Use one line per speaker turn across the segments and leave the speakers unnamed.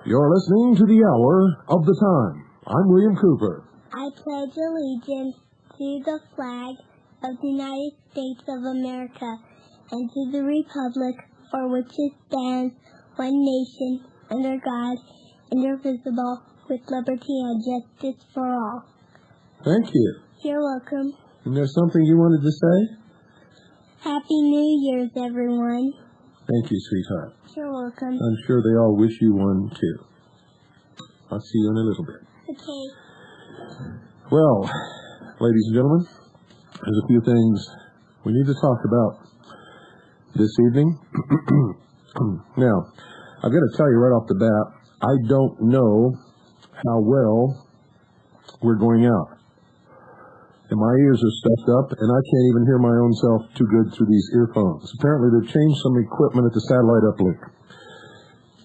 You're listening to the Hour of the Time. I'm William Cooper.
I pledge allegiance to the flag of the United States of America and to the republic for which it stands, one nation, under God, indivisible, with liberty and justice for all.
Thank you.
You're welcome.
And there's something you wanted to say?
Happy New Year's, everyone.
Thank you, sweetheart.
You're welcome.
I'm sure they all wish you one, too. I'll see you in a little bit.
Okay.
Well, ladies and gentlemen, there's a few things we need to talk about this evening. Now, I've got to tell you right off the bat, I don't know how well we're going out. And my ears are stuffed up, and I can't even hear my own self too good through these earphones. Apparently, they've changed some equipment at the satellite uplink.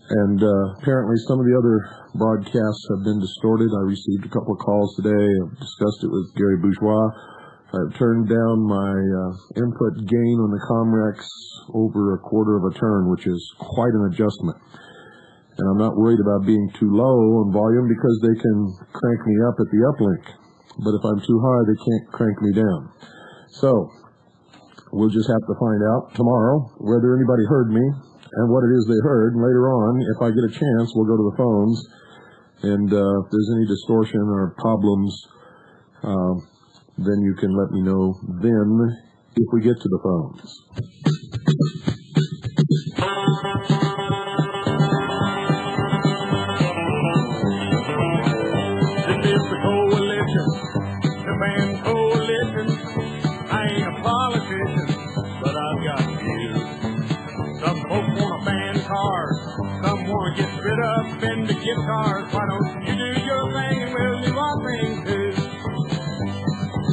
And apparently, some of the other broadcasts have been distorted. I received a couple of calls today. I've discussed it with Gary Bourgeois. I've turned down my input gain on the Comrex over a quarter of a turn, which is quite an adjustment. And I'm not worried about being too low on volume because they can crank me up at the uplink. But if I'm too high, they can't crank me down. So, we'll just have to find out tomorrow whether anybody heard me and what it is they heard. And later on, if I get a chance, we'll go to the phones. And if there's any distortion or problems, then you can let me know then if we get to the phones.
Bend the guitars, why don't you do your thing and we'll do our thing too.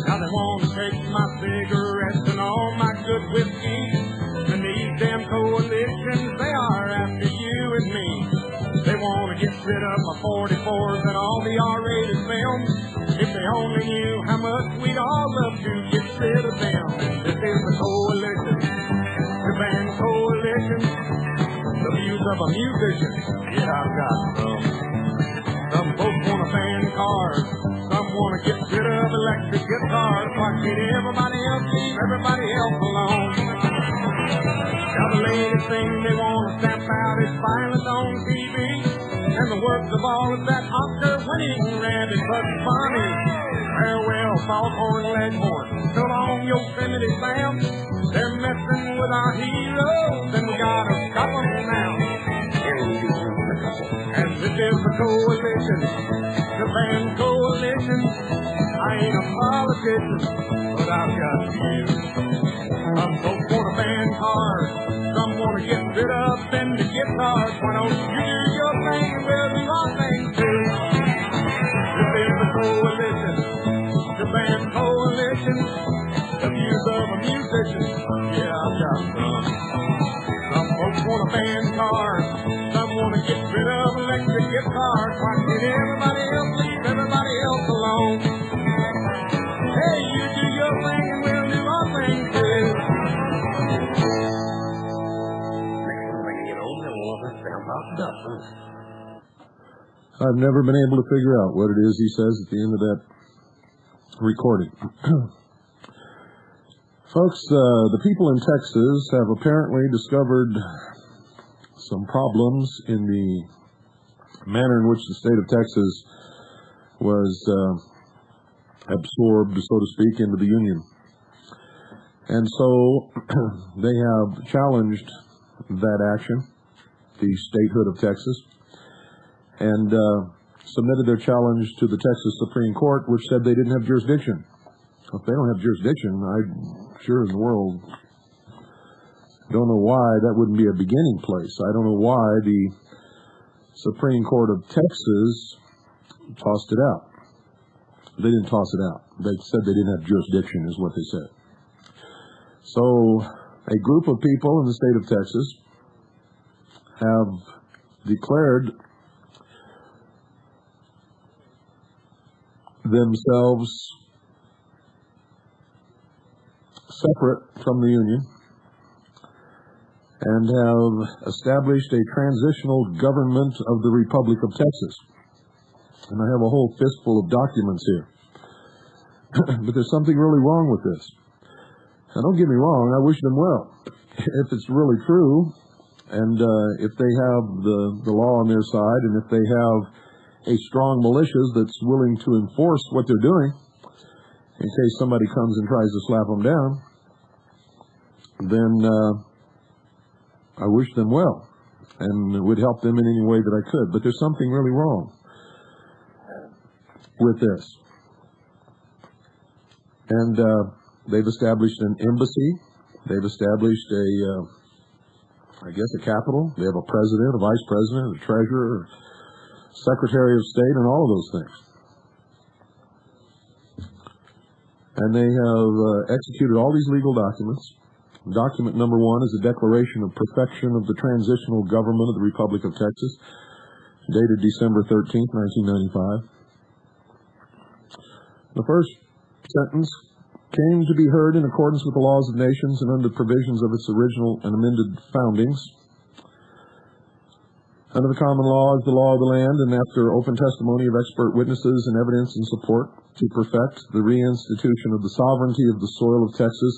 Now they want to take my cigarettes and all my good whiskey, and these damn coalitions, they are after you and me. They want to get rid of my 44s and all the R-rated films. If they only knew how much we'd all love to get rid of them. And this is the coalition, the band coalition, the views of a musician. Yeah, I've got some folks want to ban cars. Some want to get rid of electric guitars. Why can't everybody else leave everybody else alone? Now the latest thing they want to stamp out is violence on TV, and the works of all of that Oscar-winning rabbit Bugs Bunny. Farewell, Foghorn Leghorn. So long, Yosemite Sam. They're messing with our heroes, and we gotta stop them now. And this is the coalition, the band coalition. I ain't a politician, but I've got you. Some folks want to ban cars, some want to get rid of bend the guitars. Why don't you do your thing and we'll do our thing too? This is the coalition, the band coalition, the views of a musician. Yeah, I've got some. Some folks want to ban cars, some want to get rid of electric guitars. Why can't everybody else leave everybody else alone? Hey, you do your thing and we'll do our thing too.
I've never been able to figure out what it is he says at the end of that recording. Folks, the people in Texas have apparently discovered some problems in the manner in which the state of Texas was absorbed, so to speak, into the Union. And so they have challenged that action, the statehood of Texas, and submitted their challenge to the Texas Supreme Court, which said they didn't have jurisdiction. If they don't have jurisdiction, I'm sure in the world don't know why that wouldn't be a beginning place. I don't know why the Supreme Court of Texas tossed it out. They didn't toss it out. They said they didn't have jurisdiction is what they said. So a group of people in the state of Texas have declared themselves separate from the Union and have established a transitional government of the Republic of Texas. And I have a whole fistful of documents here. But there's something really wrong with this. Now, don't get me wrong, I wish them well. If it's really true, and if they have the law on their side, and if they have a strong militia that's willing to enforce what they're doing, in case somebody comes and tries to slap them down, then I wish them well, and it would help them in any way that I could. But there's something really wrong with this. And they've established an embassy. They've established a capital. They have a president, a vice president, a treasurer, secretary of state, and all of those things. And they have executed all these legal documents. Document number 1 is a declaration of perfection of the transitional government of the Republic of Texas, dated December 13th, 1995. The first sentence came to be heard in accordance with the laws of nations and under provisions of its original and amended foundings. Under the common law is the law of the land, and after open testimony of expert witnesses and evidence in support, to perfect the reinstitution of the sovereignty of the soil of Texas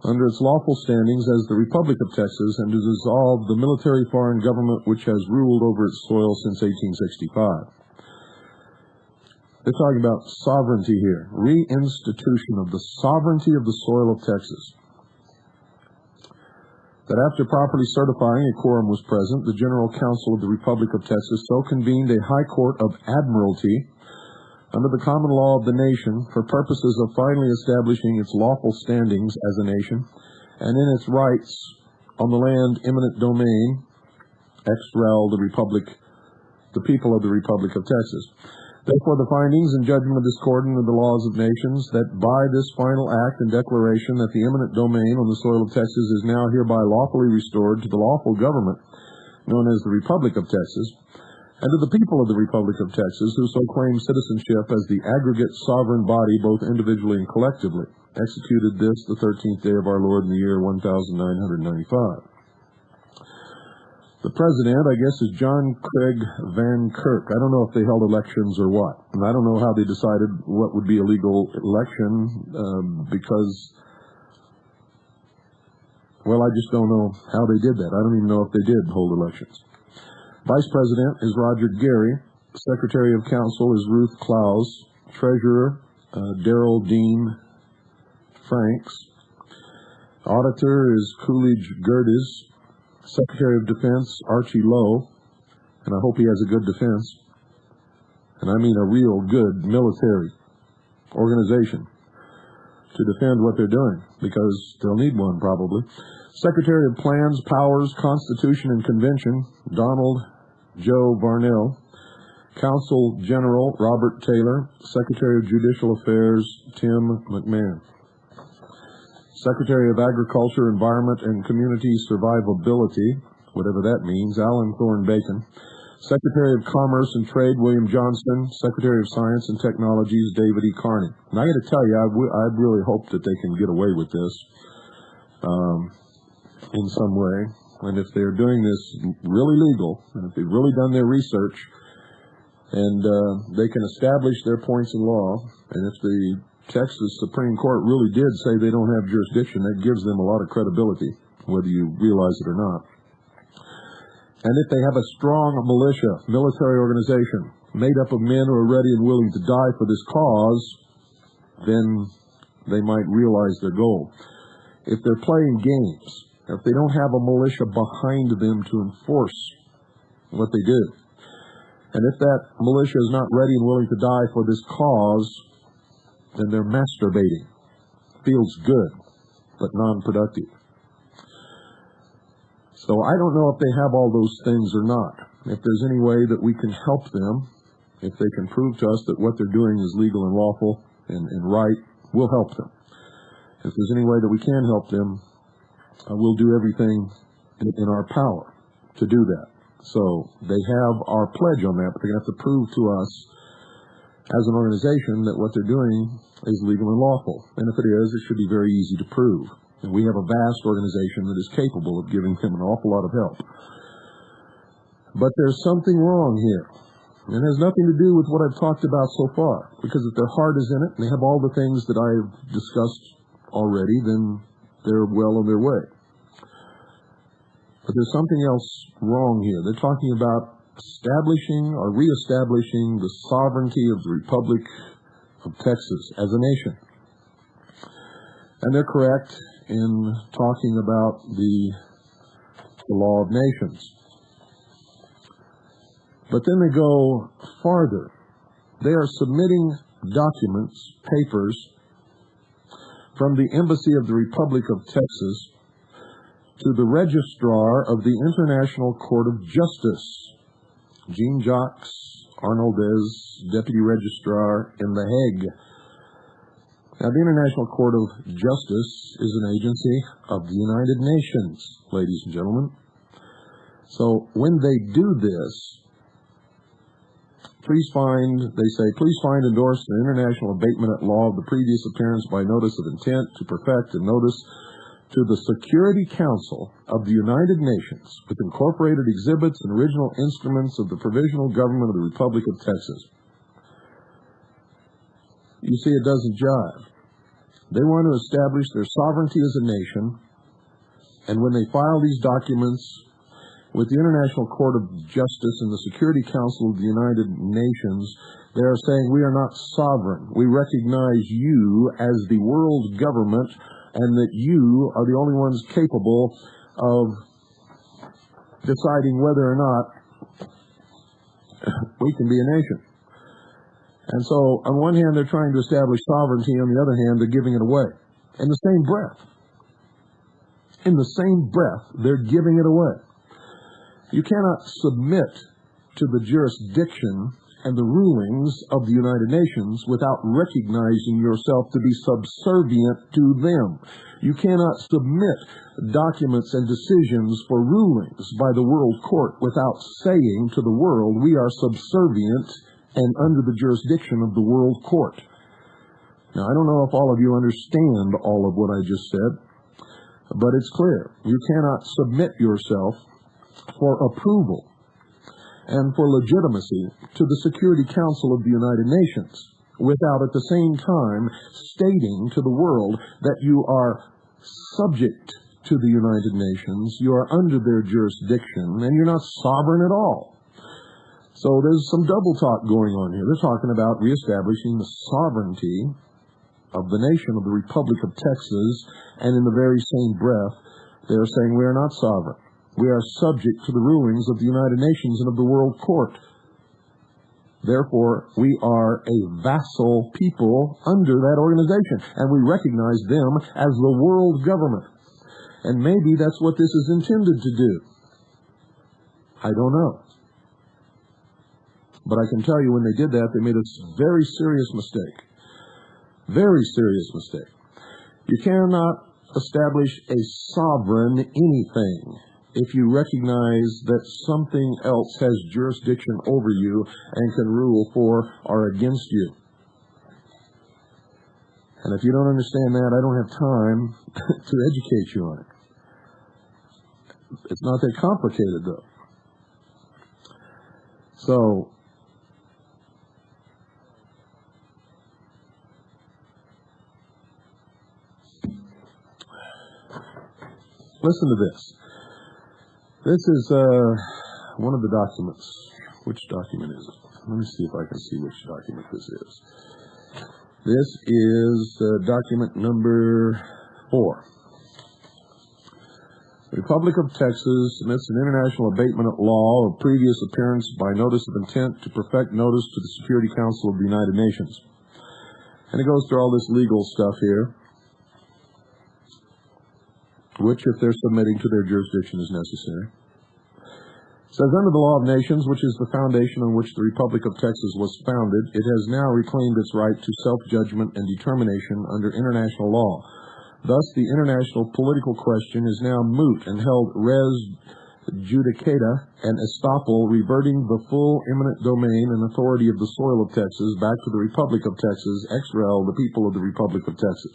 under its lawful standings as the Republic of Texas, and to dissolve the military foreign government which has ruled over its soil since 1865. They're talking about sovereignty here, reinstitution of the sovereignty of the soil of Texas. That after properly certifying a quorum was present, the General Council of the Republic of Texas so convened a High Court of Admiralty under the common law of the nation for purposes of finally establishing its lawful standings as a nation and in its rights on the land eminent domain, ex rel. The people of the Republic of Texas. Therefore, the findings and judgment of this court under the laws of nations, that by this final act and declaration that the eminent domain on the soil of Texas is now hereby lawfully restored to the lawful government known as the Republic of Texas, and to the people of the Republic of Texas who so claim citizenship as the aggregate sovereign body both individually and collectively, executed this the 13th day of our Lord in the year 1995. The president, I guess, is John Craig Van Kirk. I don't know if they held elections or what. And I don't know how they decided what would be a legal election because, well, I just don't know how they did that. I don't even know if they did hold elections. Vice President is Roger Gary. Secretary of Council is Ruth Klaus. Treasurer, Darrell Dean Franks. Auditor is Coolidge Gerdes. Secretary of Defense, Archie Lowe, and I hope he has a good defense, and I mean a real good military organization to defend what they're doing, because they'll need one probably. Secretary of Plans, Powers, Constitution, and Convention, Donald Joe Varnell. Consul General, Robert Taylor. Secretary of Judicial Affairs, Tim McMahon. Secretary of Agriculture, Environment, and Community Survivability, whatever that means, Alan Thorne Bacon. Secretary of Commerce and Trade, William Johnston. Secretary of Science and Technologies, David E. Carney. And I got to tell you, I really hope that they can get away with this in some way. And if they're doing this really legal, and if they've really done their research, and they can establish their points in law, and if the Texas Supreme Court really did say they don't have jurisdiction, that gives them a lot of credibility, whether you realize it or not. And if they have a strong militia, military organization, made up of men who are ready and willing to die for this cause, then they might realize their goal. If they're playing games, if they don't have a militia behind them to enforce what they do, and if that militia is not ready and willing to die for this cause, then they're masturbating. Feels good, but non-productive. So I don't know if they have all those things or not. If there's any way that we can help them, if they can prove to us that what they're doing is legal and lawful and right, we'll help them. If there's any way that we can help them, we'll do everything in our power to do that. So they have our pledge on that, but they're going to have to prove to us as an organization that what they're doing is legal and lawful. And if it is, it should be very easy to prove. And we have a vast organization that is capable of giving them an awful lot of help. But there's something wrong here. And it has nothing to do with what I've talked about so far. Because if their heart is in it, and they have all the things that I've discussed already, then they're well on their way. But there's something else wrong here. They're talking about establishing or reestablishing the sovereignty of the Republic of Texas as a nation. And they're correct in talking about the law of nations. But then they go farther. They are submitting documents, papers, from the Embassy of the Republic of Texas to the Registrar of the International Court of Justice, Jean-Jacques Arnoldez, Deputy Registrar in The Hague. Now, the International Court of Justice is an agency of the United Nations, ladies and gentlemen. So when they do this, please find endorsed the international abatement law of the previous appearance by notice of intent to perfect and notice to the Security Council of the United Nations with incorporated exhibits and original instruments of the provisional government of the Republic of Texas. You see, it doesn't jive. They want to establish their sovereignty as a nation, and when they file these documents with the International Court of Justice and the Security Council of the United Nations, they are saying we are not sovereign. We recognize you as the world government, and that you are the only ones capable of deciding whether or not we can be a nation. And so, on one hand, they're trying to establish sovereignty. On the other hand, they're giving it away. In the same breath. In the same breath, they're giving it away. You cannot submit to the jurisdiction and the rulings of the United Nations without recognizing yourself to be subservient to them. You cannot submit documents and decisions for rulings by the World Court without saying to the world, we are subservient and under the jurisdiction of the World Court. Now, I don't know if all of you understand all of what I just said, but it's clear. You cannot submit yourself for approval and for legitimacy to the Security Council of the United Nations without at the same time stating to the world that you are subject to the United Nations, you are under their jurisdiction, and you're not sovereign at all. So there's some double talk going on here. They're talking about reestablishing the sovereignty of the nation of the Republic of Texas, and in the very same breath, they're saying we are not sovereign. We are subject to the rulings of the United Nations and of the World Court. Therefore, we are a vassal people under that organization, and we recognize them as the world government. And maybe that's what this is intended to do. I don't know. But I can tell you when they did that, they made a very serious mistake. Very serious mistake. You cannot establish a sovereign anything if you recognize that something else has jurisdiction over you and can rule for or against you. And if you don't understand that, I don't have time to educate you on it. It's not that complicated, though. So, listen to this. This is one of the documents. Which document is it? Let me see if I can see which document this is. This is document number 4. The Republic of Texas submits an international abatement law of previous appearance by notice of intent to perfect notice to the Security Council of the United Nations. And it goes through all this legal stuff here, which, if they're submitting to their jurisdiction, is necessary. It says, under the law of nations, which is the foundation on which the Republic of Texas was founded, it has now reclaimed its right to self-judgment and determination under international law. Thus, the international political question is now moot and held res judicata and estoppel, reverting the full eminent domain and authority of the soil of Texas back to the Republic of Texas, ex rel, the people of the Republic of Texas.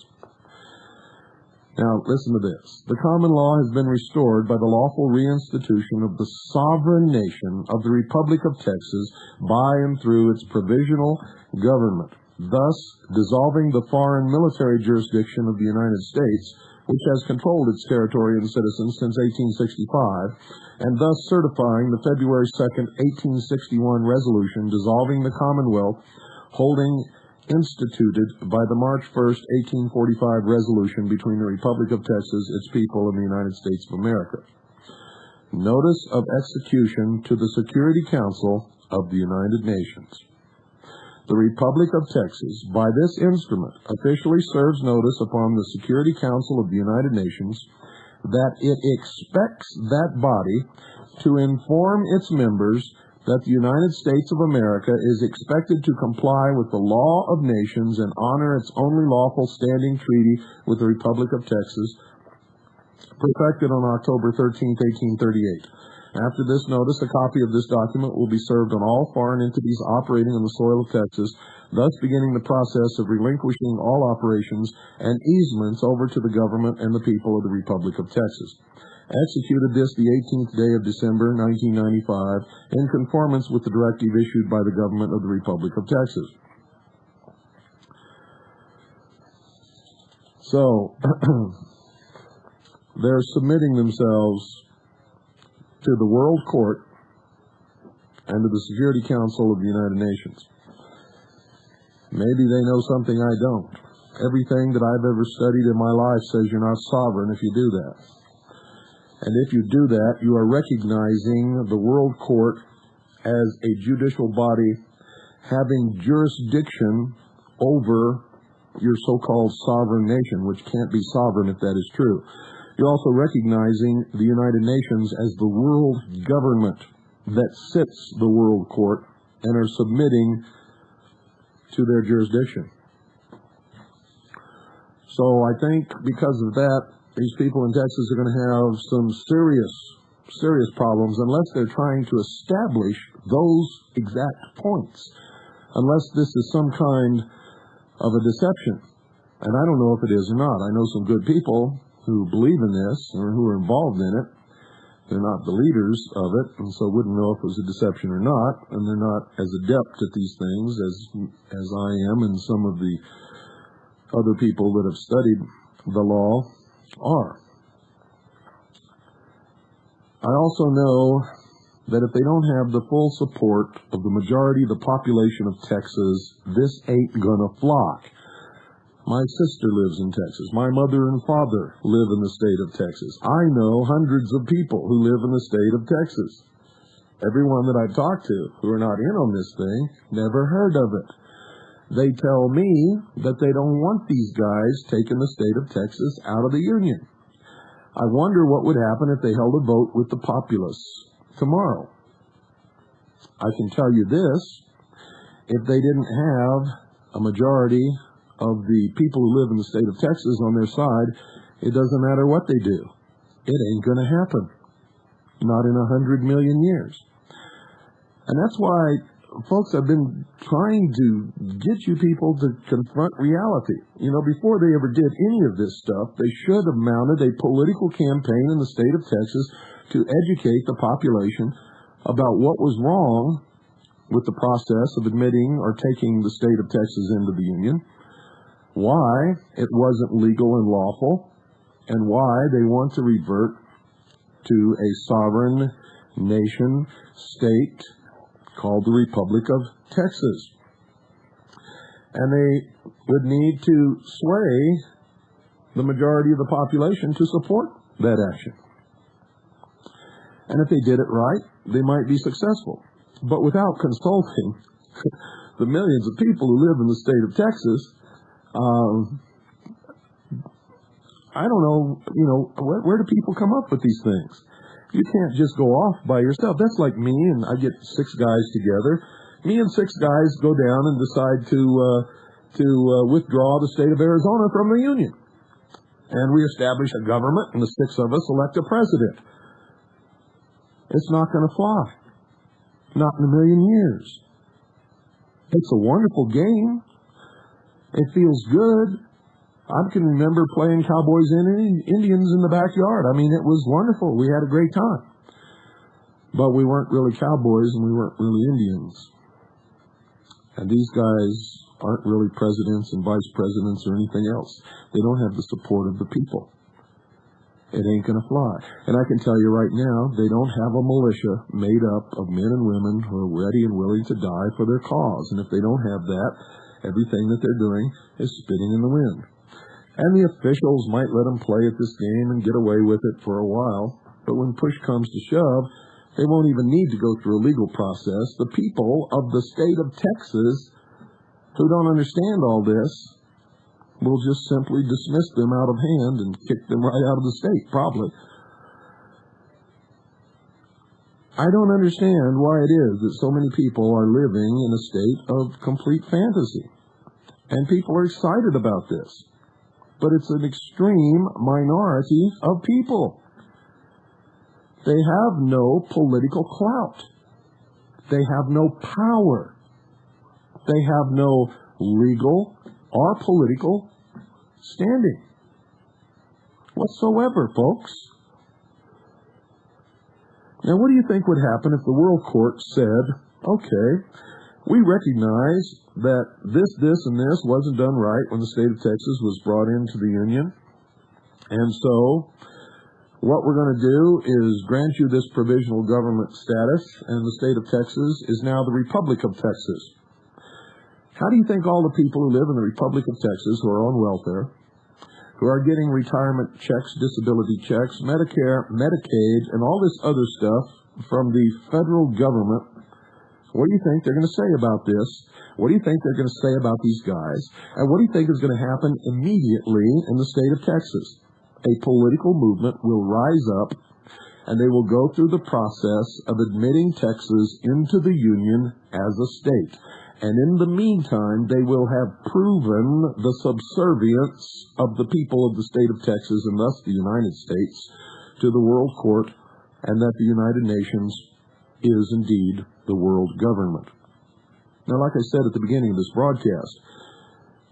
Now, listen to this. The common law has been restored by the lawful reinstitution of the sovereign nation of the Republic of Texas by and through its provisional government, thus dissolving the foreign military jurisdiction of the United States, which has controlled its territory and citizens since 1865, and thus certifying the February 2nd, 1861 resolution dissolving the Commonwealth, holding instituted by the March 1st, 1845 resolution between the Republic of Texas, its people, and the United States of America. Notice of execution to the Security Council of the United Nations. The Republic of Texas, by this instrument, officially serves notice upon the Security Council of the United Nations that it expects that body to inform its members that the United States of America is expected to comply with the law of nations and honor its only lawful standing treaty with the Republic of Texas, perfected on October 13, 1838. After this notice, a copy of this document will be served on all foreign entities operating on the soil of Texas, thus beginning the process of relinquishing all operations and easements over to the government and the people of the Republic of Texas. Executed this the 18th day of December, 1995, in conformance with the directive issued by the government of the Republic of Texas. So, they're submitting themselves to the World Court and to the Security Council of the United Nations. Maybe they know something I don't. Everything that I've ever studied in my life says you're not sovereign if you do that. And if you do that, you are recognizing the World Court as a judicial body having jurisdiction over your so-called sovereign nation, which can't be sovereign if that is true. You're also recognizing the United Nations as the world government that sits the World Court and are submitting to their jurisdiction. So I think because of that, these people in Texas are going to have some serious problems unless they're trying to establish those exact points, unless this is some kind of a deception. And I don't know if it is or not. I know some good people who believe in this or who are involved in it. They're not the leaders of it, and so wouldn't know if it was a deception or not, and they're not as adept at these things as I am and some of the other people that have studied the law are. I also know that if they don't have the full support of the majority of the population of Texas, this ain't gonna fly. My sister lives in Texas. My mother and father live in the state of Texas. I know hundreds of people who live in the state of Texas. Everyone that I've talked to who are not in on this thing never heard of it. They tell me that they don't want these guys taking the state of Texas out of the Union. I wonder what would happen if they held a vote with the populace tomorrow. I can tell you this, if they didn't have a majority of the people who live in the state of Texas on their side, it doesn't matter what they do. It ain't going to happen. Not in 100 million years. And that's why folks, I've been trying to get you people to confront reality. You know, before they ever did any of this stuff, they should have mounted a political campaign in the state of Texas to educate the population about what was wrong with the process of admitting or taking the state of Texas into the Union, why it wasn't legal and lawful, and why they want to revert to a sovereign nation state called the Republic of Texas. and they would need to sway the majority of the population to support that action. And if they did it right, they might be successful. But without consulting the millions of people who live in the state of Texas, I don't know, where do people come up with these things? You can't just go off by yourself. That's like me, and I get 6 guys together. Me and 6 guys go down and decide to withdraw the state of Arizona from the Union. And we establish a government, and the 6 of us elect a president. It's not going to fly. Not in a million years. It's a wonderful game. It feels good. I can remember playing cowboys and Indians in the backyard. I mean, it was wonderful. We had a great time. But we weren't really cowboys and we weren't really Indians. And these guys aren't really presidents and vice presidents or anything else. They don't have the support of the people. It ain't going to fly. And I can tell you right now, they don't have a militia made up of men and women who are ready and willing to die for their cause. And if they don't have that, everything that they're doing is spinning in the wind. And the officials might let them play at this game and get away with it for a while. But when push comes to shove, they won't even need to go through a legal process. The people of the state of Texas who don't understand all this will just simply dismiss them out of hand and kick them right out of the state, probably. I don't understand why it is that so many people are living in a state of complete fantasy. And people are excited about this. But it's an extreme minority of people. They have no political clout. They have no power. They have no legal or political standing whatsoever, folks. Now, what do you think would happen if the World Court said, okay, we recognize that this, and this wasn't done right when the state of Texas was brought into the Union, and so what we're going to do is grant you this provisional government status, and the state of Texas is now the Republic of Texas. How do you think all the people who live in the Republic of Texas who are on welfare, who are getting retirement checks, disability checks, Medicare, Medicaid, and all this other stuff from the federal government, what do you think they're going to say about this? What do you think they're going to say about these guys? And what do you think is going to happen immediately in the state of Texas? A political movement will rise up, and they will go through the process of admitting Texas into the Union as a state. And in the meantime, they will have proven the subservience of the people of the state of Texas, and thus the United States, to the World Court, and that the United Nations is indeed the world government. Now, like I said at the beginning of this broadcast,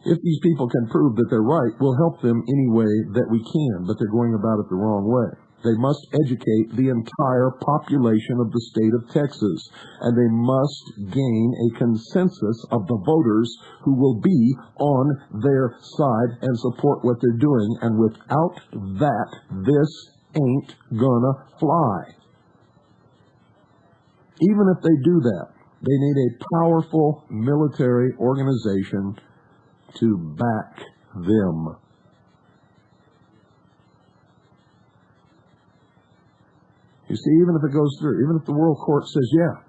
if these people can prove that they're right, we'll help them any way that we can, but they're going about it the wrong way. They must educate the entire population of the state of Texas, and they must gain a consensus of the voters who will be on their side and support what they're doing, and without that, this ain't gonna fly. Even if they do that, they need a powerful military organization to back them. You see, even if it goes through, even if the World Court says, yeah,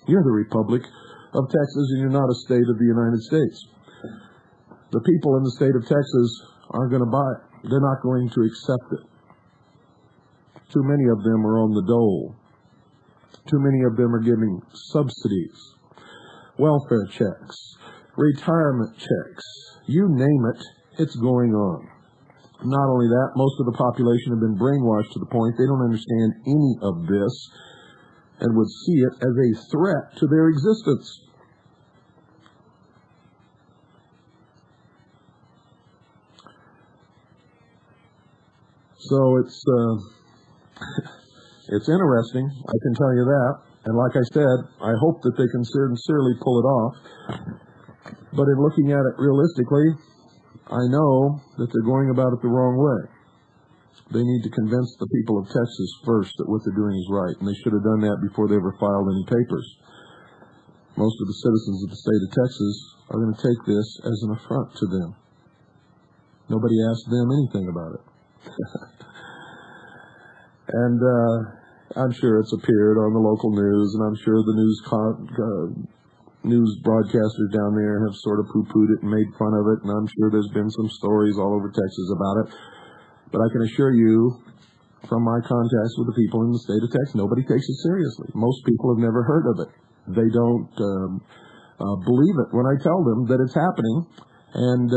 you're the Republic of Texas and you're not a state of the United States, the people in the state of Texas aren't going to buy it. They're not going to accept it. Too many of them are on the dole. Too many of them are giving subsidies, welfare checks, retirement checks. You name it, it's going on. Not only that, most of the population have been brainwashed to the point they don't understand any of this and would see it as a threat to their existence. So it's interesting, I can tell you that. And like I said, I hope that they can sincerely pull it off. But in looking at it realistically, I know that they're going about it the wrong way. They need to convince the people of Texas first that what they're doing is right, and they should have done that before they ever filed any papers. most of the citizens of the state of Texas are going to take this as an affront to them. Nobody asked them anything about it. And I'm sure it's appeared on the local news, and I'm sure the news broadcasters down there have sort of poo-pooed it and made fun of it, and I'm sure there's been some stories all over Texas about it. But I can assure you, from my contacts with the people in the state of Texas, nobody takes it seriously. Most people have never heard of it. They don't believe it when I tell them that it's happening. And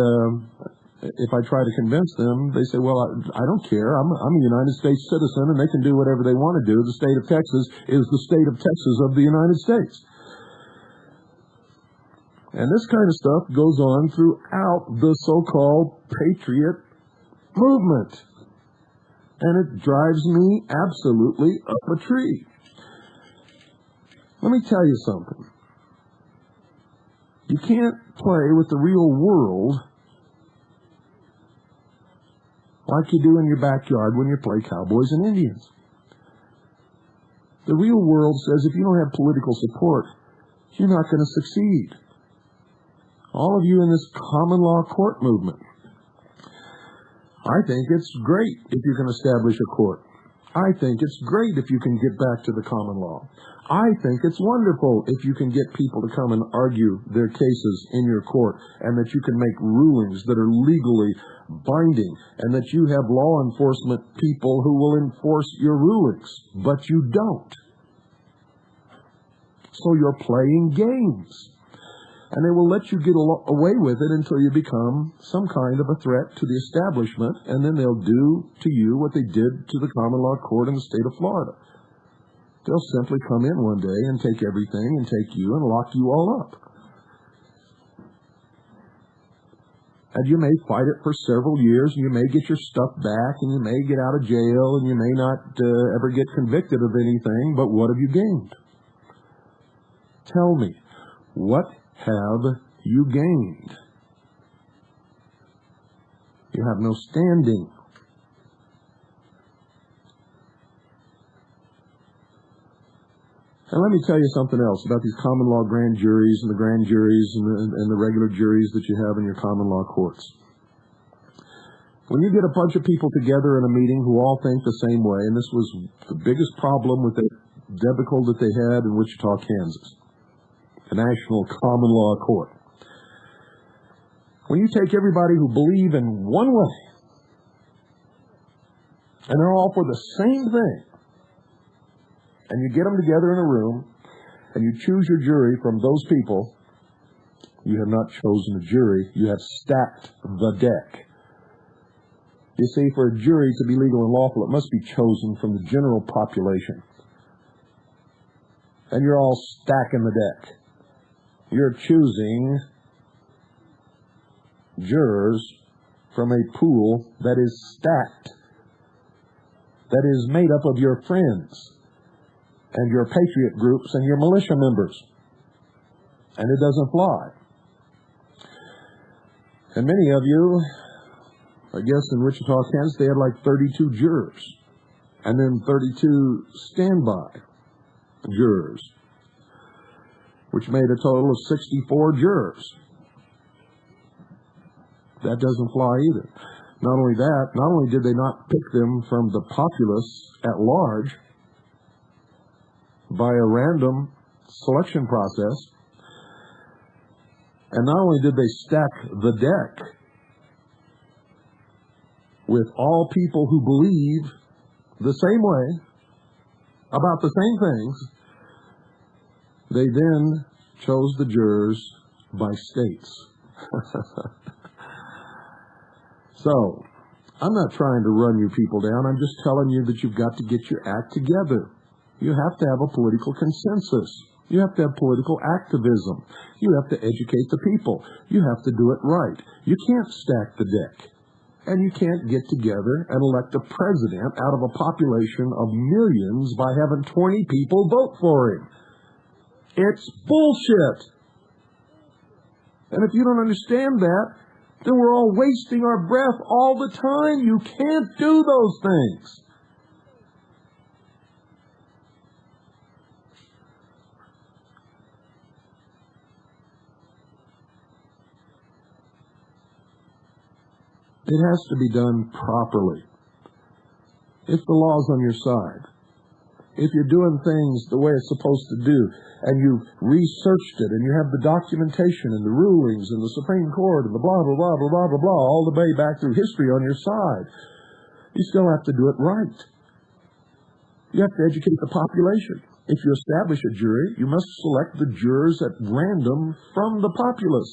if I try to convince them, they say, well, I don't care. I'm a United States citizen, and they can do whatever they want to do. The state of Texas is the state of Texas of the United States. And this kind of stuff goes on throughout the so-called patriot movement. And it drives me absolutely up a tree. Let me tell you something. You can't play with the real world like you do in your backyard when you play cowboys and Indians. The real world says if you don't have political support, you're not going to succeed. All of you in this common law court movement, I think it's great if you can establish a court. I think it's great if you can get back to the common law. I think it's wonderful if you can get people to come and argue their cases in your court, and that you can make rulings that are legally binding, and that you have law enforcement people who will enforce your rulings. But you don't. So you're playing games. And they will let you get away with it until you become some kind of a threat to the establishment, and then they'll do to you what they did to the common law court in the state of Florida. They'll simply come in one day and take everything and take you and lock you all up. And you may fight it for several years, and you may get your stuff back, and you may get out of jail, and you may not ever get convicted of anything, but what have you gained? Tell me, what have you gained? You have no standing. And let me tell you something else about these common law grand juries and the grand juries and the regular juries that you have in your common law courts. When you get a bunch of people together in a meeting who all think the same way, and this was the biggest problem with the debacle that they had in Wichita, Kansas, the National Common Law Court. When you take everybody who believe in one way, and they're all for the same thing, and you get them together in a room, and you choose your jury from those people, you have not chosen a jury, you have stacked the deck. You see, for a jury to be legal and lawful, it must be chosen from the general population. And you're all stacking the deck. You're choosing jurors from a pool that is stacked, that is made up of your friends and your patriot groups and your militia members. And it doesn't fly. And many of you, I guess in Wichita, Kansas, they had like 32 jurors, and then 32 standby jurors, which made a total of 64 jurors. That doesn't fly either. Not only that, not only did they not pick them from the populace at large by a random selection process, and not only did they stack the deck with all people who believe the same way about the same things, they then chose the jurors by states. So, I'm not trying to run you people down. I'm just telling you that you've got to get your act together. You have to have a political consensus. You have to have political activism. You have to educate the people. You have to do it right. You can't stack the deck. And you can't get together and elect a president out of a population of millions by having 20 people vote for him. It's bullshit. And if you don't understand that, then we're all wasting our breath all the time. You can't do those things. It has to be done properly. If the law's on your side, if you're doing things the way it's supposed to do, and you've researched it, and you have the documentation and the rulings and the Supreme Court and the blah, blah, blah, blah, blah, blah, blah, all the way back through history on your side, you still have to do it right. You have to educate the population. If you establish a jury, you must select the jurors at random from the populace.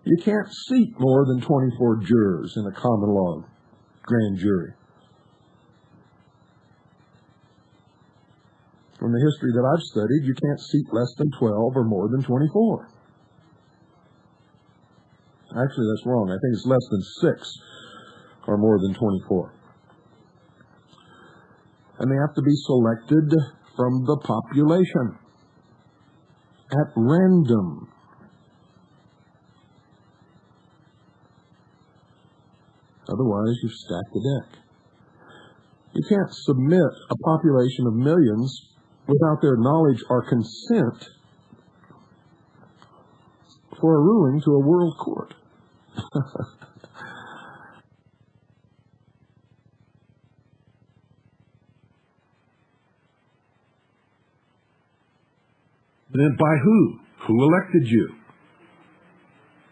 You can't seat more than 24 jurors in a common law grand jury. From the history that I've studied, you can't seat less than 12 or more than 24. Actually, that's wrong. I think it's less than 6 or more than 24. And they have to be selected from the population at random. Otherwise, you stack the deck. You can't submit a population of millions without their knowledge or consent for a ruling to a world court. Then by who? Who elected you?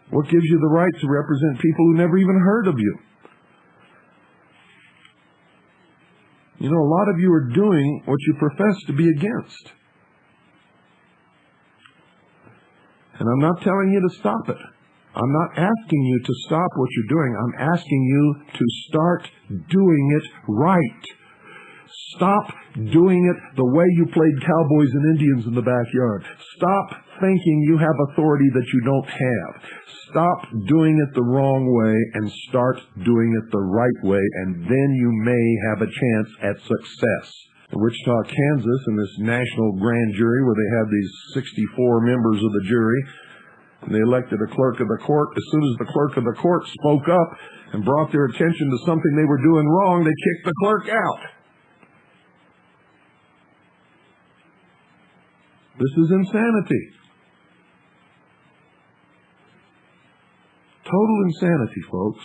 What gives you the right to represent people who never even heard of you? You know, a lot of you are doing what you profess to be against. And I'm not telling you to stop it. I'm not asking you to stop what you're doing. I'm asking you to start doing it right. Stop doing it the way you played cowboys and Indians in the backyard. Stop thinking you have authority that you don't have. Stop doing it the wrong way and start doing it the right way, and then you may have a chance at success. In Wichita, Kansas, in this national grand jury where they have these 64 members of the jury, and they elected a clerk of the court. As soon as the clerk of the court spoke up and brought their attention to something they were doing wrong, they kicked the clerk out. This is insanity. Total insanity, folks.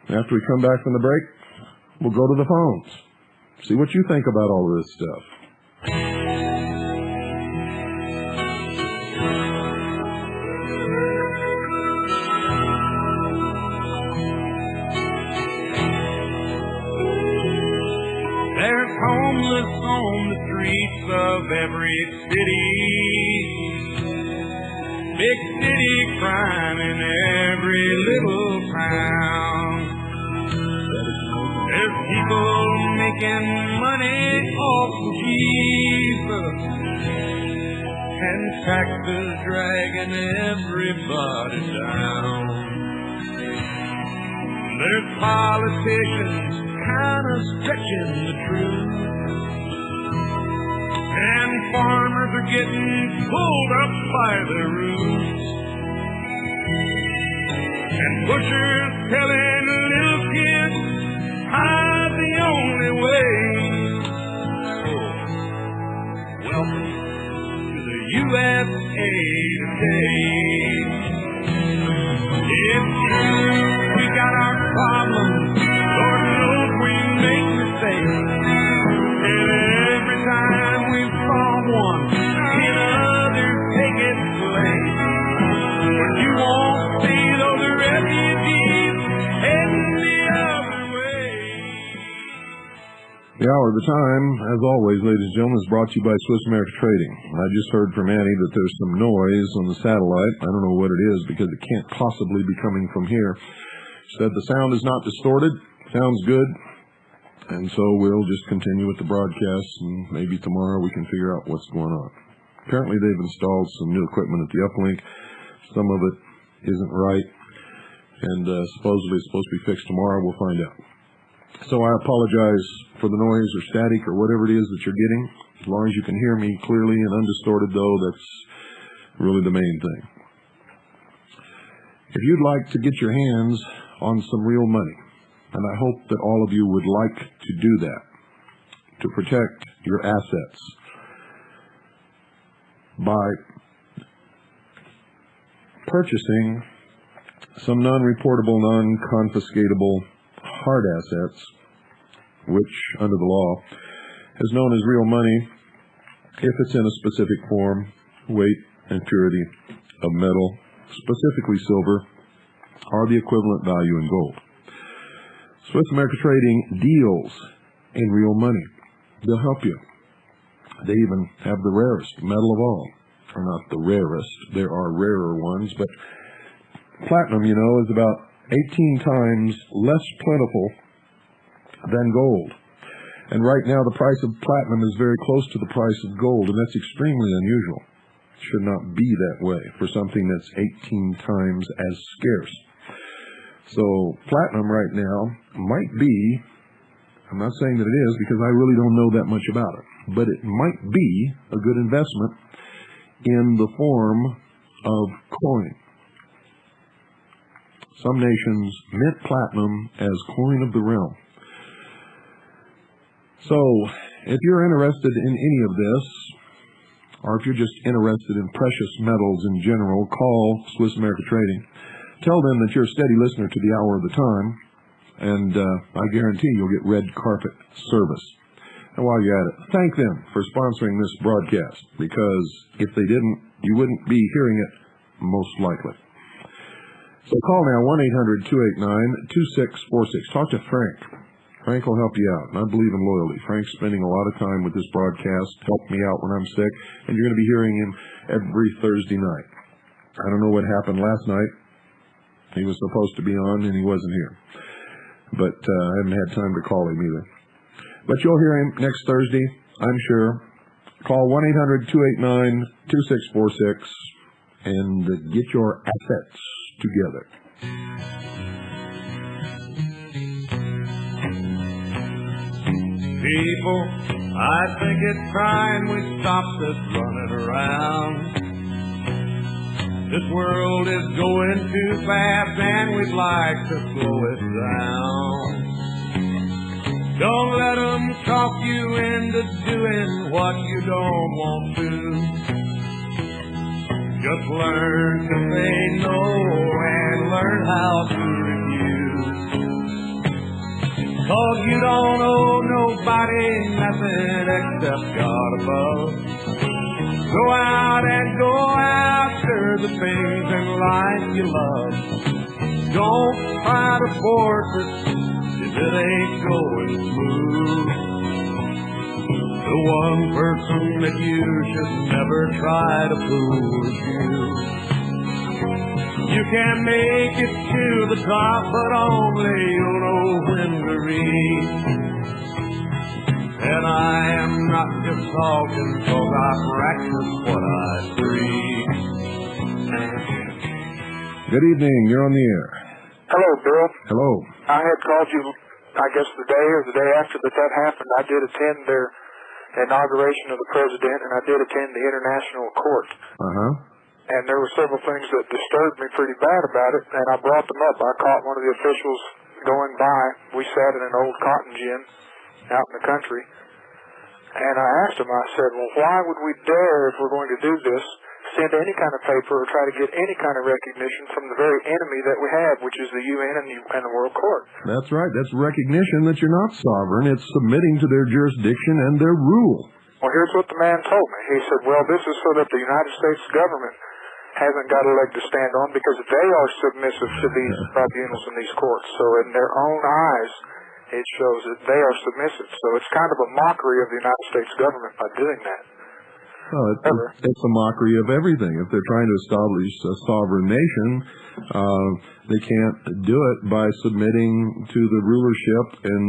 After we come back from the break, we'll go to the phones. See what you think about all of this stuff.
There's homeless on the streets of every city. Big city crime in every little town. There's people making money off Jesus, and taxes dragging everybody down. There's politicians kind of stretching the truth, and farmers are getting pulled up by their roots, and butchers telling little kids I'm the only way. Oh, welcome to the USA today. It's true, we got our problems. Lord knows we make mistakes. And every time we solve one, can others take its place? But you won't see those refugees heading the other way.
The hour of the time, as always, ladies and gentlemen, is brought to you by Swiss America Trading. I just heard from Annie that there's some noise on the satellite. I don't know what it is because it can't possibly be coming from here. She said the sound is not distorted. Sounds good. And so we'll just continue with the broadcast, and maybe tomorrow we can figure out what's going on. Apparently they've installed some new equipment at the uplink. Some of it isn't right, and supposedly it's supposed to be fixed tomorrow. We'll find out. So I apologize for the noise or static or whatever it is that you're getting. As long as you can hear me clearly and undistorted, though, that's really the main thing. If you'd like to get your hands on some real money, and I hope that all of you would like to do that, to protect your assets by purchasing some non-reportable, non-confiscatable hard assets, which, under the law, is known as real money if it's in a specific form, weight, and purity of metal, specifically silver, or the equivalent value in gold. Swiss America Trading deals in real money. They'll help you. They even have the rarest metal of all. Or not the rarest. There are rarer ones, but platinum, is about 18 times less plentiful than gold. And right now the price of platinum is very close to the price of gold, and that's extremely unusual. It should not be that way for something that's 18 times as scarce. So platinum right now might be, I'm not saying that it is because I really don't know that much about it, but it might be a good investment in the form of coin. Some nations mint platinum as coin of the realm. So, if you're interested in any of this, or if you're just interested in precious metals in general, call Swiss America Trading. Tell them that you're a steady listener to the Hour of the Time, and I guarantee you'll get red carpet service. And while you're at it, thank them for sponsoring this broadcast, because if they didn't, you wouldn't be hearing it, most likely. So call now, 1-800-289-2646. Talk to Frank. Frank will help you out, and I believe in loyalty. Frank's spending a lot of time with this broadcast, helped me out when I'm sick, and you're going to be hearing him every Thursday night. I don't know what happened last night. He was supposed to be on, and he wasn't here. But I haven't had time to call him either. But you'll hear him next Thursday, I'm sure. Call 1-800-289-2646 and get your assets together.
People, I think it's time we stop this running around. This world is going too fast and we'd like to slow it down. Don't let them talk you into doing what you don't want to. Just learn to say no and learn how to refuse. 'Cause you don't owe nobody nothing except God above. Go out and go after the things in life you love. Don't try to force it if it ain't going smooth. The one person that you should never try to fool is you. You can make it to the top, but only you'll know when to reach. And I am not just talking 'cause I practice what I preach.
Good evening. You're on the air.
Hello, Bill.
Hello.
I had called you, I guess, the day or the day after that happened. I did attend their inauguration of the president, and I did attend the International Court.
Uh-huh.
And there were several things that disturbed me pretty bad about it, and I brought them up. I caught one of the officials going by. We sat in an old cotton gin out in the country, and I asked him, I said, well, why would we dare, if we're going to do this, send any kind of paper or try to get any kind of recognition from the very enemy that we have, which is the UN and the World Court?
That's right. That's recognition that you're not sovereign. It's submitting to their jurisdiction and their rule.
Well, here's what the man told me. He said, well, this is so that the United States government hasn't got a leg to stand on because they are submissive to these tribunals and these courts. So in their own eyes, it shows that they are submissive. So it's kind of a mockery of the United States government by doing that.
Well, it's a mockery of everything. If they're trying to establish a sovereign nation, they can't do it by submitting to the rulership and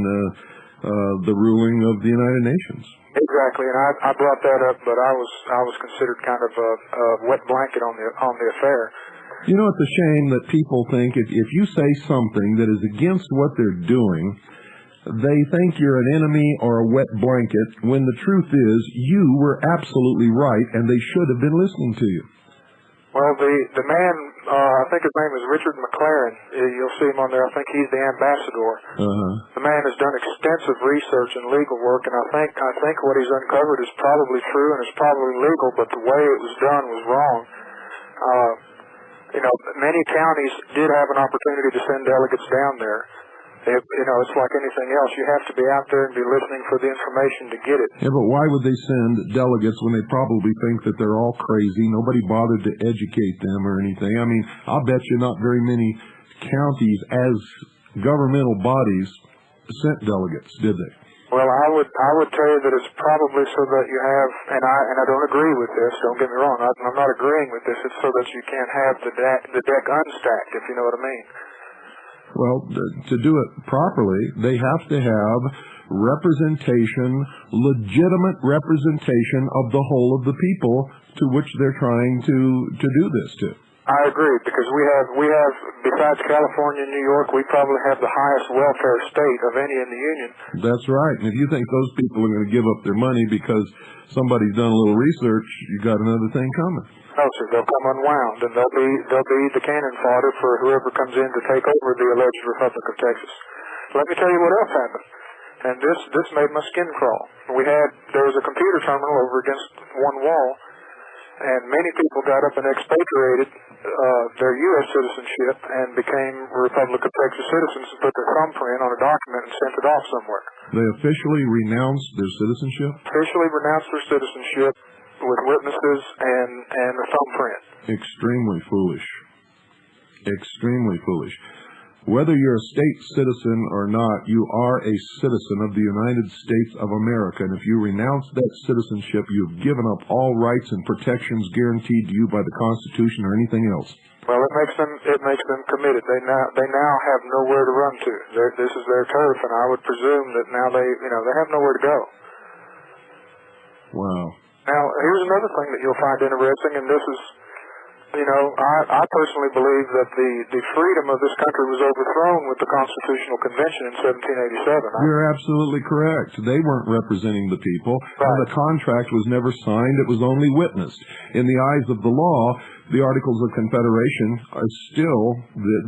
the ruling of the United Nations.
Exactly, and I brought that up, but I was considered kind of a wet blanket on the affair.
You know, it's a shame that people think if you say something that is against what they're doing, they think you're an enemy or a wet blanket, when the truth is you were absolutely right and they should have been listening to you.
Well, the man, I think his name is Richard McLaren. You'll see him on there. I think he's the ambassador.
Uh-huh.
The man has done extensive research and legal work, and I think what he's uncovered is probably true and is probably legal, but the way it was done was wrong. many counties did have an opportunity to send delegates down there. It's like anything else. You have to be out there and be listening for the information to get it.
Yeah, but why would they send delegates when they probably think that they're all crazy? Nobody bothered to educate them or anything. I mean, I'll bet you not very many counties as governmental bodies sent delegates, did they?
Well, I would tell you that it's probably so that you have, and I don't agree with this. Don't get me wrong. I'm not agreeing with this. It's so that you can't have the deck unstacked, if you know what I mean.
Well, to do it properly, they have to have representation, legitimate representation of the whole of the people to which they're trying to do this to.
I agree, because we have besides California and New York, we probably have the highest welfare state of any in the union.
That's right. And if you think those people are going to give up their money because somebody's done a little research, you got another thing coming.
No, sir. They'll come unwound, and they'll be the cannon fodder for whoever comes in to take over the alleged Republic of Texas. Let me tell you what else happened, and this made my skin crawl. There was a computer terminal over against one wall, and many people got up and expatriated their U.S. citizenship and became Republic of Texas citizens and put their thumbprint on a document and sent it off somewhere.
They officially renounced their citizenship?
Officially renounced their citizenship with witnesses and a thumbprint.
Extremely foolish. Extremely foolish. Whether you're a state citizen or not, you are a citizen of the United States of America, and if you renounce that citizenship, you've given up all rights and protections guaranteed to you by the Constitution or anything else.
Well, it makes them committed. They now have nowhere to run to. This is their turf, and I would presume that now they have nowhere to go.
Wow.
Now, here's another thing that you'll find interesting, and this is, I personally believe that the freedom of this country was overthrown with the Constitutional Convention in 1787.
You're absolutely correct. They weren't representing the people.
Right.
And the contract was never signed. It was only witnessed. In the eyes of the law, the Articles of Confederation are still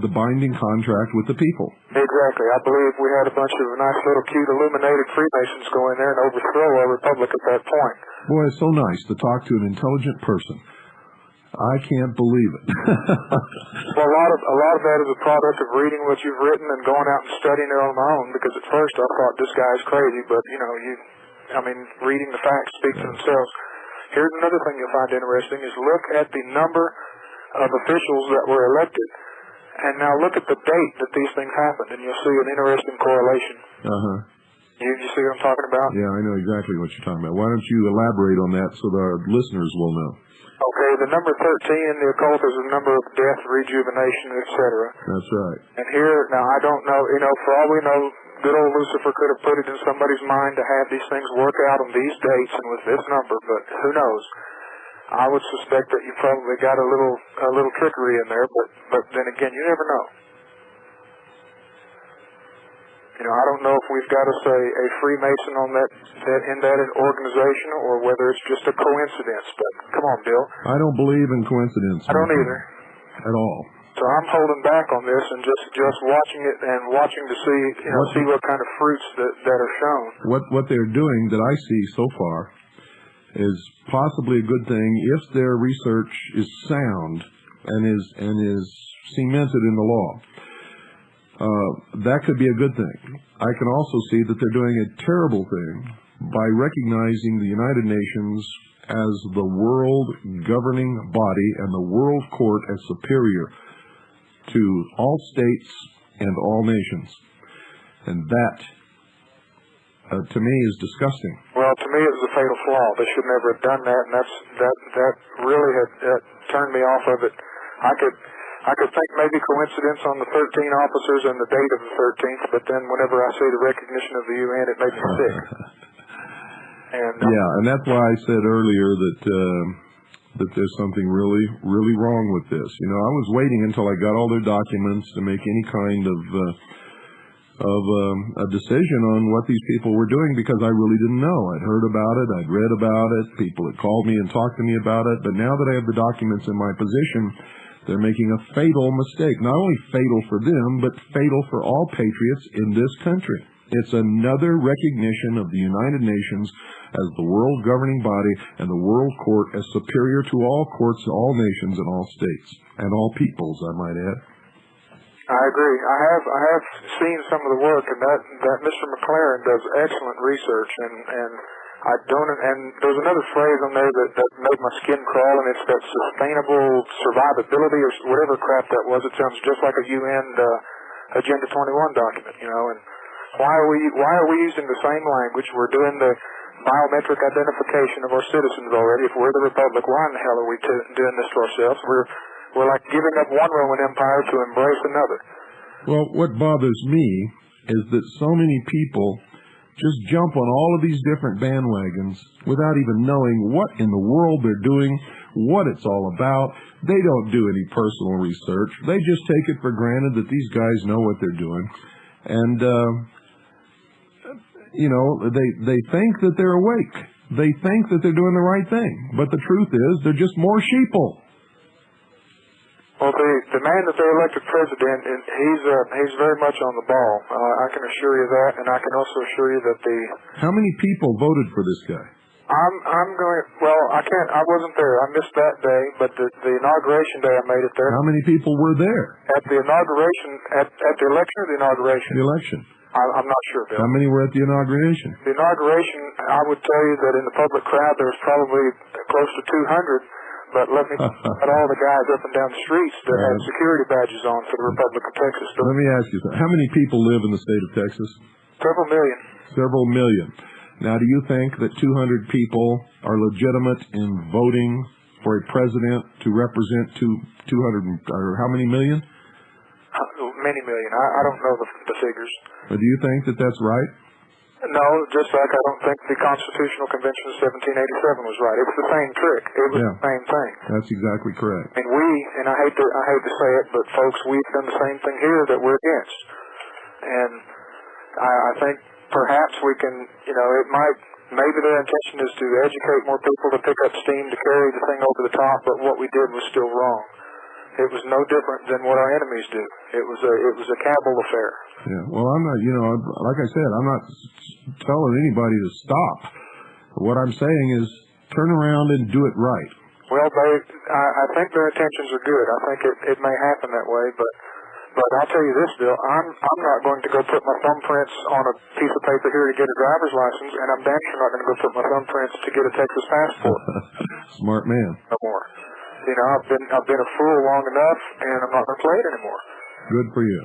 the binding contract with the people.
Exactly. I believe we had a bunch of nice little cute illuminated Freemasons go in there and overthrow our republic at that point.
Boy, it's so nice to talk to an intelligent person. I can't believe it.
Well, a lot of that is a product of reading what you've written and going out and studying it on my own, because at first I thought this guy's crazy, but, reading the facts speak for themselves. Here's another thing you'll find interesting is look at the number of officials that were elected, and now look at the date that these things happened, and you'll see an interesting correlation.
Uh-huh.
You see what I'm talking about?
Yeah, I know exactly what you're talking about. Why don't you elaborate on that so that our listeners will know?
Okay, the number 13 in the occult is the number of death, rejuvenation, etc.
That's right.
And here, now I don't know, for all we know, good old Lucifer could have put it in somebody's mind to have these things work out on these dates and with this number, but who knows? I would suspect that you probably got a little trickery in there, but then again, you never know. I don't know if we've got to say a Freemason on that organization or whether it's just a coincidence. But come on, Bill.
I don't believe in coincidence.
I don't either.
At all.
So I'm holding back on this and just watching it and watching to see see what kind of fruits that are shown.
What they're doing that I see so far is possibly a good thing if their research is sound and is cemented in the law. That could be a good thing. I can also see that they're doing a terrible thing by recognizing the United Nations as the world governing body and the world court as superior to all states and all nations. And that, to me, is disgusting.
Well, to me, it was a fatal flaw. They should never have done that, and that really had turned me off of it. I could think maybe coincidence on the 13 officers and the date of the 13th, but then whenever I see the recognition of the UN, it makes me sick.
And that's why I said earlier that there's something really, really wrong with this. I was waiting until I got all their documents to make any kind of a decision on what these people were doing, because I really didn't know. I'd heard about it, I'd read about it, people had called me and talked to me about it, but now that I have the documents in my possession, they're making a fatal mistake. Not only fatal for them, but fatal for all patriots in this country. It's another recognition of the United Nations as the world governing body and the world court as superior to all courts, all nations, and all states, and all peoples, I might add.
I agree. I have seen some of the work, and that Mr. McLaren does excellent research, and I don't. And there's another phrase on there that made my skin crawl, and it's that sustainable survivability or whatever crap that was. It sounds just like a UN Agenda 21 document, you know. And why are we using the same language? We're doing the biometric identification of our citizens already. If we're the republic, why in the hell are we doing this to ourselves? We're like giving up one Roman Empire to embrace another.
Well, what bothers me is that so many people just jump on all of these different bandwagons without even knowing what in the world they're doing, what it's all about. They don't do any personal research. They just take it for granted that these guys know what they're doing. And, you know, they think that they're awake. They think that they're doing the right thing. But the truth is, they're just more sheeple.
Well, the man that they elected president, he's very much on the ball. I can assure you that, and I can also assure you that
How many people voted for this guy?
I wasn't there. I missed that day, but the inauguration day I made it there.
How many people were there?
At the inauguration, at the election or the inauguration?
The election.
I'm not sure, Bill.
How many were at the inauguration?
The inauguration, I would tell you that in the public crowd there was probably close to 200. But let me put all the guys up and down the streets that had security badges on for the Republic of Texas.
Let me ask you something. How many people live in the state of Texas?
Several million.
Several million. Now, do you think that 200 people are legitimate in voting for a president to represent 200, or how many million?
Many million. I don't know the figures.
But do you think that that's right?
No, just like I don't think the Constitutional Convention of 1787 was right. It was the same trick. It was the same thing.
That's exactly correct.
And I hate to say it, but folks, we've done the same thing here that we're against. And I think perhaps we can, you know, maybe their intention is to educate more people to pick up steam to carry the thing over the top, but what we did was still wrong. It was no different than what our enemies do. It was a cabal affair.
Yeah. Well, I'm not, you know, like I said, I'm not telling anybody to stop. What I'm saying is turn around and do it right.
Well, I think their intentions are good. I think it may happen that way, but I'll tell you this, Bill. I'm not going to go put my thumbprints on a piece of paper here to get a driver's license, and I'm damn sure not going to go put my thumbprints to get a Texas passport.
Smart man.
No more. You know, I've been a fool long enough, and I'm not going to play it anymore.
Good for you.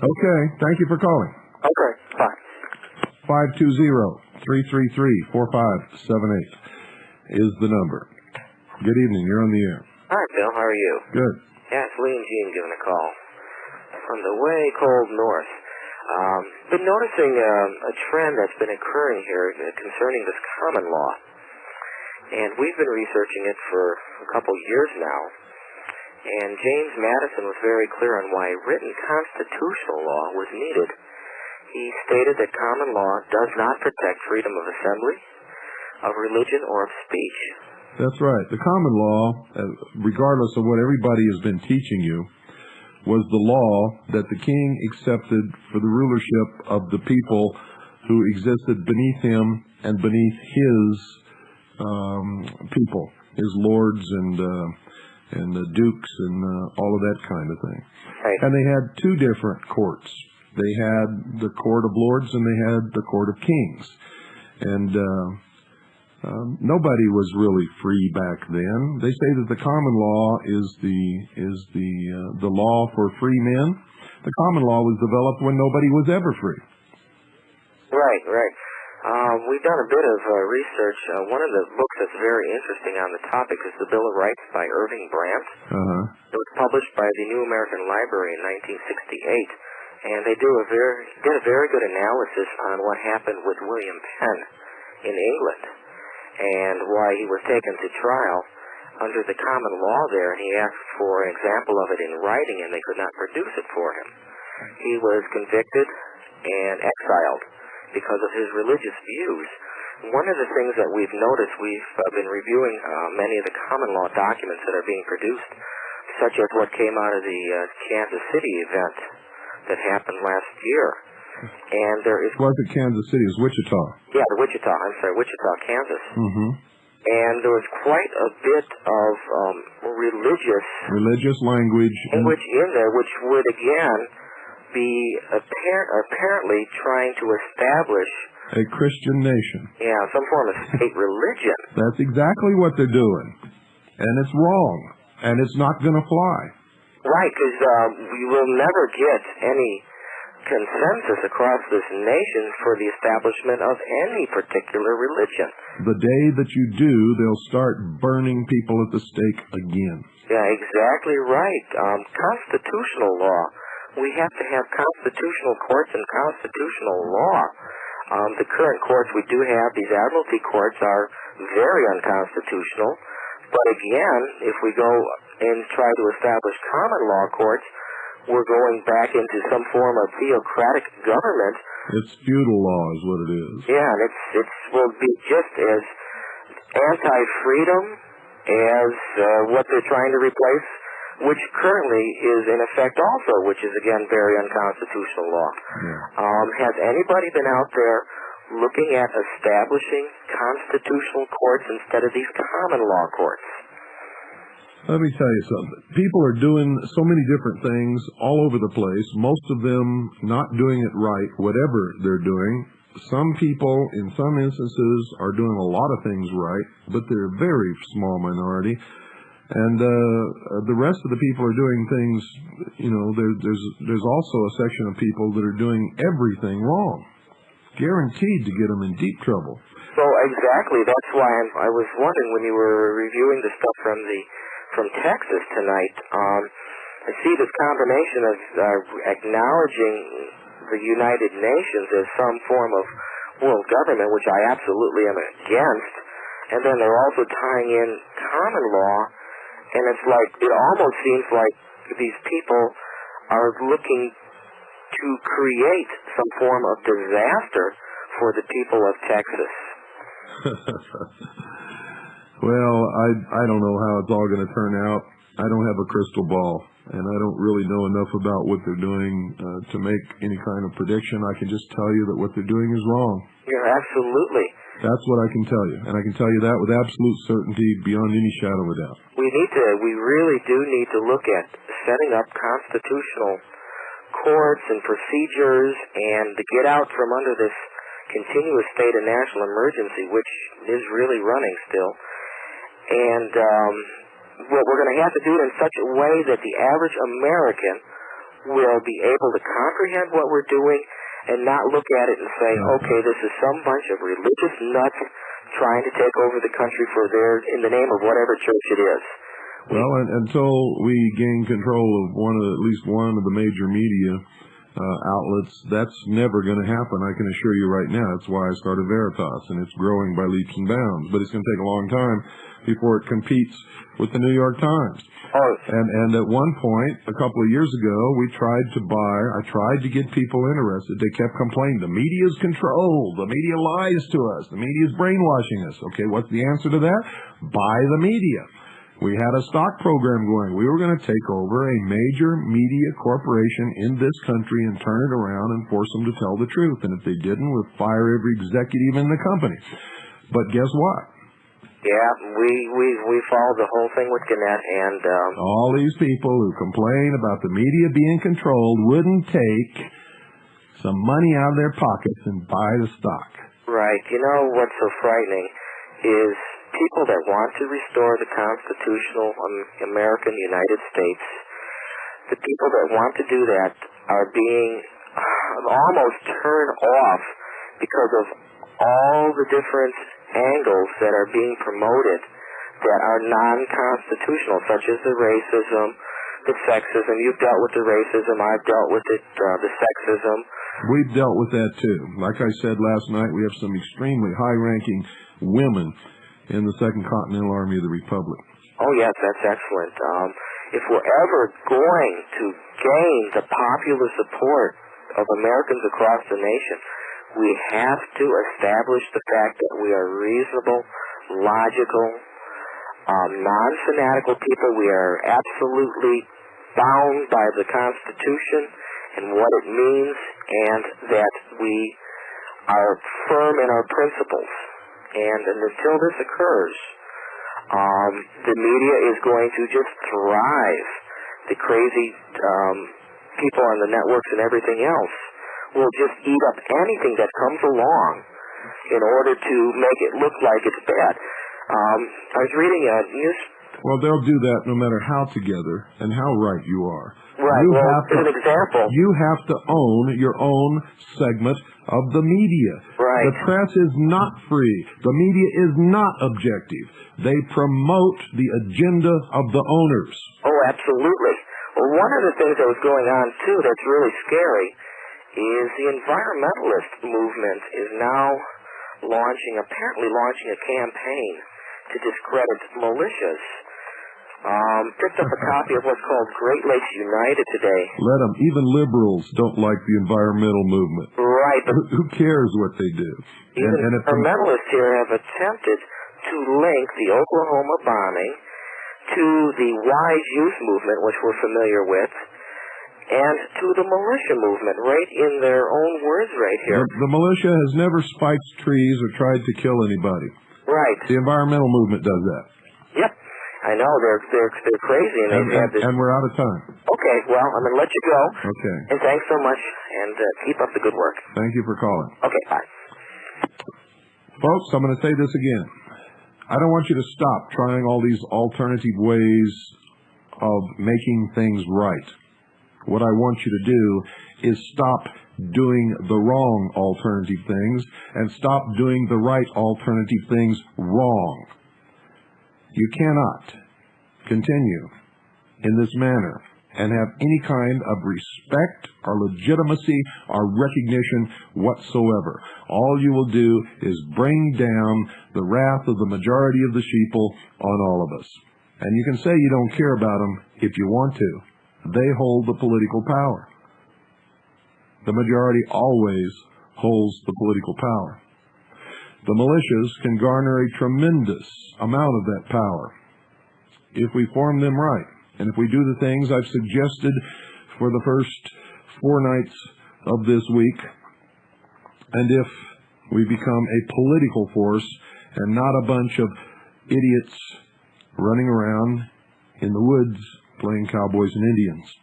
Okay, thank you for calling.
Okay, bye.
520-333-4578 is the number. Good evening, you're on the air.
Hi, Bill, how are you?
Good.
Yeah, it's Lee and Jean giving a call from the way cold north. Been noticing a trend that's been occurring here concerning this common law. And we've been researching it for a couple years now. And James Madison was very clear on why written constitutional law was needed. He stated that common law does not protect freedom of assembly, of religion, or of speech.
That's right. The common law, regardless of what everybody has been teaching you, was the law that the king accepted for the rulership of the people who existed beneath him and beneath his people, his lords and the dukes and all of that kind of thing.
Right.
And they had two different courts. They had the court of lords and they had the court of kings. And nobody was really free back then. They say that the common law is the law for free men. The common law was developed when nobody was ever free.
Right, right. We've done a bit of research. One of the books that's very interesting on the topic is The Bill of Rights by Irving Brandt. It was published by the New American Library in 1968, and they did a very good analysis on what happened with William Penn in England and why he was taken to trial under the common law there, and he asked for an example of it in writing, and they could not produce it for him. He was convicted and exiled because of his religious views. One of the things that we've noticed, we've been reviewing many of the common law documents that are being produced, such as what came out of the Kansas City event that happened last year. And there is...
Wasn't Kansas City, it was Wichita.
Yeah, Wichita, Kansas.
Mm-hmm.
And there was quite a bit of
religious language
in there, which would, again, be apparently trying to establish
a Christian nation.
Yeah, some form of state religion.
That's exactly what they're doing. And it's wrong. And it's not going to fly.
Right, because we will never get any consensus across this nation for the establishment of any particular religion.
The day that you do, they'll start burning people at the stake again.
Yeah, exactly right. Constitutional law. We have to have constitutional courts and constitutional law. The current courts we do have, these admiralty courts, are very unconstitutional. But again, if we go and try to establish common law courts, we're going back into some form of theocratic government.
It's feudal law is what it is.
Yeah, and it will be just as anti-freedom as what they're trying to replace, which currently is in effect also, which is, again, very unconstitutional law. Yeah. Has anybody been out there looking at establishing constitutional courts instead of these common law courts?
Let me tell you something. People are doing so many different things all over the place, most of them not doing it right, whatever they're doing. Some people, in some instances, are doing a lot of things right, but they're a very small minority. And the rest of the people are doing things, there's also a section of people that are doing everything wrong. Guaranteed to get them in deep trouble.
So exactly, that's why I was wondering when you were reviewing the stuff from Texas tonight. I see this combination of acknowledging the United Nations as some form of world government, which I absolutely am against, and then they're also tying in common law, and it's like, it almost seems like these people are looking to create some form of disaster for the people of Texas.
Well, I don't know how it's all going to turn out. I don't have a crystal ball, and I don't really know enough about what they're doing to make any kind of prediction. I can just tell you that what they're doing is wrong.
Yeah, absolutely.
That's what I can tell you, and I can tell you that with absolute certainty beyond any shadow of a doubt.
We really do need to look at setting up constitutional courts and procedures and to get out from under this continuous state of national emergency, which is really running still. And we're going to have to do it in such a way that the average American will be able to comprehend what we're doing and not look at it and say, okay, this is some bunch of religious nuts trying to take over the country in the name of whatever church it is.
Well, until we gain control of at least one of the major media outlets, that's never going to happen, I can assure you right now. That's why I started Veritas, and it's growing by leaps and bounds. But it's going to take a long time before it competes with the New York Times.
Oh.
And at one point, a couple of years ago, I tried to get people interested. They kept complaining, the media is controlled, the media lies to us, the media is brainwashing us. Okay, what's the answer to that? Buy the media. We had a stock program going. We were going to take over a major media corporation in this country and turn it around and force them to tell the truth. And if they didn't, we'd fire every executive in the company. But guess what?
Yeah, we followed the whole thing with Gannett, and
all these people who complain about the media being controlled wouldn't take some money out of their pockets and buy the stock.
Right. You know what's so frightening is people that want to restore the constitutional American United States, the people that want to do that are being almost turned off because of all the different angles that are being promoted that are non-constitutional, such as the racism, the sexism. You've dealt with the racism. I've dealt with it, the sexism.
We've dealt with that, too. Like I said last night, we have some extremely high-ranking women in the Second Continental Army of the Republic.
Oh, yes, that's excellent. If we're ever going to gain the popular support of Americans across the nation, we have to establish the fact that we are reasonable, logical, non-fanatical people. We are absolutely bound by the Constitution and what it means, and that we are firm in our principles. And until this occurs, the media is going to just thrive. The crazy people on the networks and everything else will just eat up anything that comes along in order to make it look like it's bad. I was reading a news...
Well, they'll do that no matter how together and how right you are.
Right,
you
well,
have
as an example...
You have to own your own segment of the media.
Right.
The press is not free. The media is not objective. They promote the agenda of the owners.
Oh, absolutely. Well, one of the things that was going on, too, that's really scary is the environmentalist movement is now apparently launching a campaign to discredit militias. Picked up a copy of what's called Great Lakes United today.
Let them. Even liberals don't like the environmental movement.
Right. But
who cares what they do?
Even environmentalists here have attempted to link the Oklahoma bombing to the Wise Youth movement, which we're familiar with, and to the militia movement, right in their own words right here.
The militia has never spiked trees or tried to kill anybody.
Right.
The environmental movement does that.
Yep. I know, they're crazy, and they've had this...
And we're out of time.
Okay, well, I'm going to let you go.
Okay.
And thanks so much, and keep up the good work.
Thank you for calling.
Okay, bye.
Folks, I'm going to say this again. I don't want you to stop trying all these alternative ways of making things right. What I want you to do is stop doing the wrong alternative things and stop doing the right alternative things wrong. You cannot continue in this manner and have any kind of respect or legitimacy or recognition whatsoever. All you will do is bring down the wrath of the majority of the sheeple on all of us. And you can say you don't care about them if you want to. They hold the political power. The majority always holds the political power. The militias can garner a tremendous amount of that power if we form them right. And if we do the things I've suggested for the first 4 nights of this week, and if we become a political force and not a bunch of idiots running around in the woods playing cowboys and Indians.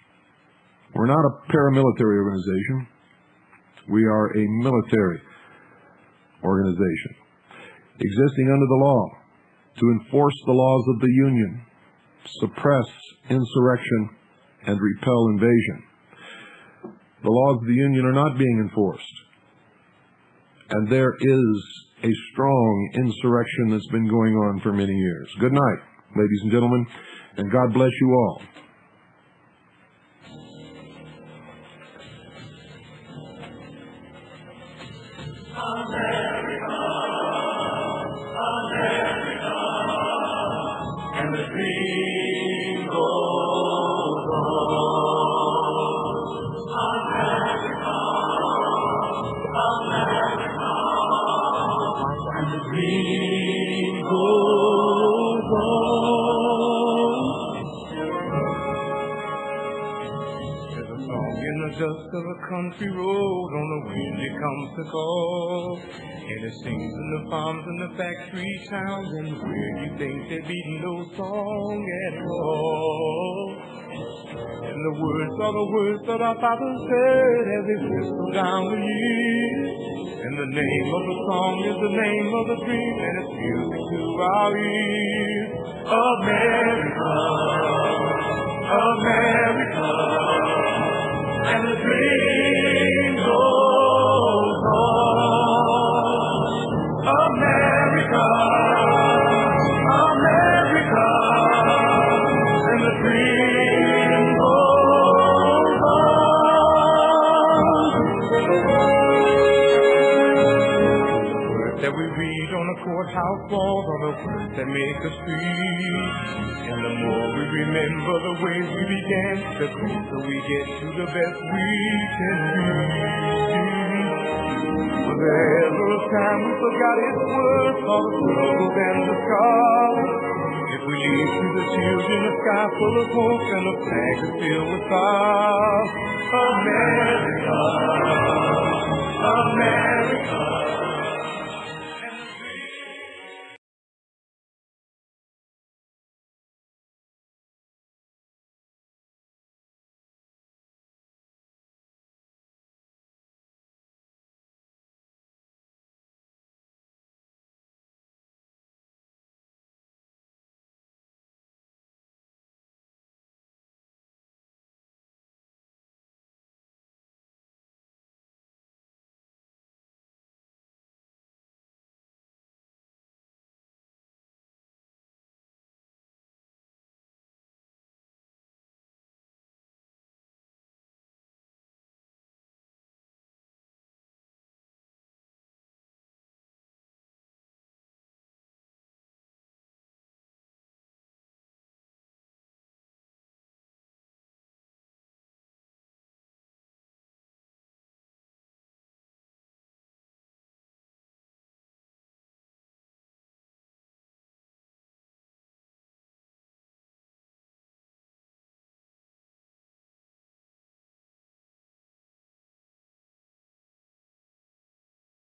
We're not a paramilitary organization. We are a military organization existing under the law to enforce the laws of the Union, suppress insurrection, and repel invasion. The laws of the Union are not being enforced, and there is a strong insurrection that's been going on for many years. Good night, ladies and gentlemen, and God bless you all.
Dust of a country road on the wind it comes to call, and it sings in the farms and the factory towns, and where you think they're beating no song at all. And the words are the words that our fathers heard as they whistle down the years, and the name of the song is the name of the dream, and it's music to our ears. America, America, and the dream goes on. America, America, and the dream goes on. The words that we read on the courthouse walls are the words that make us free. And the more we remember the ways we began, the closer we get to the best we can be. Was there ever a time we forgot its worth, all the struggles and the scars? If We leave to the children a sky full of hope and a flag that's filled with stars. America, America.